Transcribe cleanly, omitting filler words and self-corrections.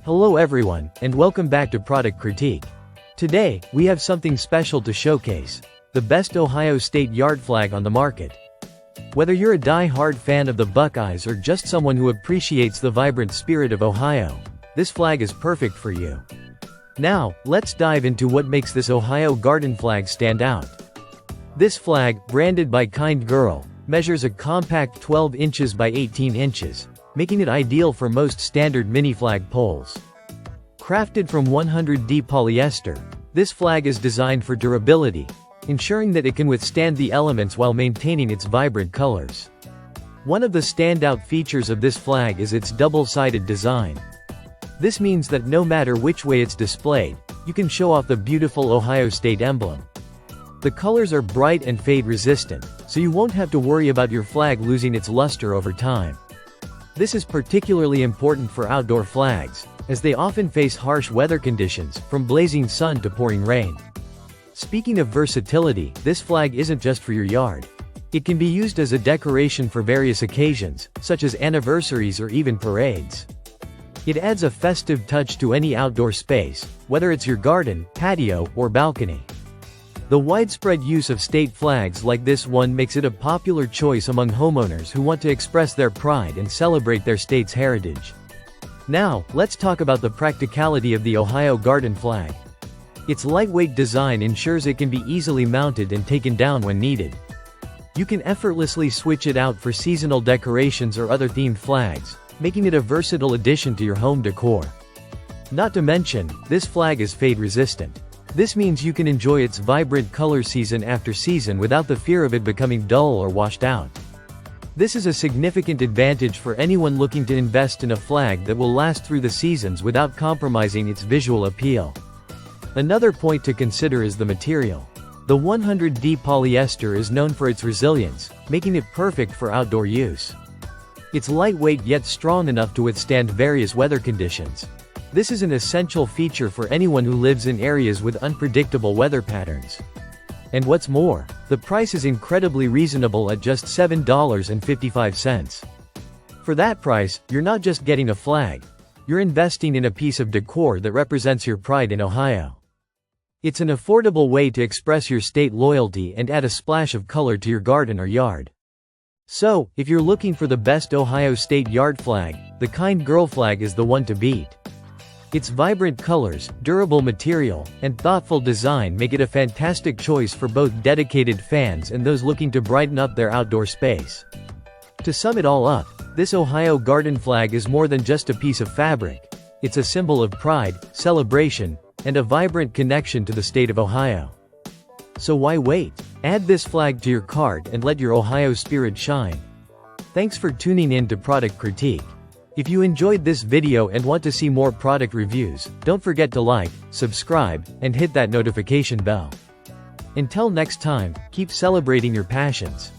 Hello everyone, and welcome back to Product Critique. Today, we have something special to showcase. The best Ohio State yard flag on the market. Whether you're a die-hard fan of the Buckeyes or just someone who appreciates the vibrant spirit of Ohio, this flag is perfect for you. Now, let's dive into what makes this Ohio garden flag stand out. This flag, branded by Kind Girl, measures a compact 12 inches by 18 inches, making it ideal for most standard mini flag poles. Crafted from 100D polyester, this flag is designed for durability, ensuring that it can withstand the elements while maintaining its vibrant colors. One of the standout features of this flag is its double-sided design. This means that no matter which way it's displayed, you can show off the beautiful Ohio State emblem. The colors are bright and fade-resistant, so you won't have to worry about your flag losing its luster over time. This is particularly important for outdoor flags, as they often face harsh weather conditions, from blazing sun to pouring rain. Speaking of versatility, this flag isn't just for your yard. It can be used as a decoration for various occasions, such as anniversaries or even parades. It adds a festive touch to any outdoor space, whether it's your garden, patio, or balcony. The widespread use of state flags like this one makes it a popular choice among homeowners who want to express their pride and celebrate their state's heritage. Now, let's talk about the practicality of the Ohio garden flag. Its lightweight design ensures it can be easily mounted and taken down when needed. You can effortlessly switch it out for seasonal decorations or other themed flags, making it a versatile addition to your home decor. Not to mention, this flag is fade-resistant. This means you can enjoy its vibrant color season after season without the fear of it becoming dull or washed out. This is a significant advantage for anyone looking to invest in a flag that will last through the seasons without compromising its visual appeal. Another point to consider is the material. The 100D polyester is known for its resilience, making it perfect for outdoor use. It's lightweight yet strong enough to withstand various weather conditions. This is an essential feature for anyone who lives in areas with unpredictable weather patterns. And what's more, the price is incredibly reasonable at just $7.55. For that price, you're not just getting a flag, you're investing in a piece of decor that represents your pride in Ohio. It's an affordable way to express your state loyalty and add a splash of color to your garden or yard. So, if you're looking for the best Ohio State yard flag, the Kind Girl flag is the one to beat. Its vibrant colors, durable material, and thoughtful design make it a fantastic choice for both dedicated fans and those looking to brighten up their outdoor space. To sum it all up, this Ohio garden flag is more than just a piece of fabric. It's a symbol of pride, celebration, and a vibrant connection to the state of Ohio. So why wait? Add this flag to your cart and let your Ohio spirit shine. Thanks for tuning in to Product Critique. If you enjoyed this video and want to see more product reviews, don't forget to like, subscribe, and hit that notification bell. Until next time, keep celebrating your passions.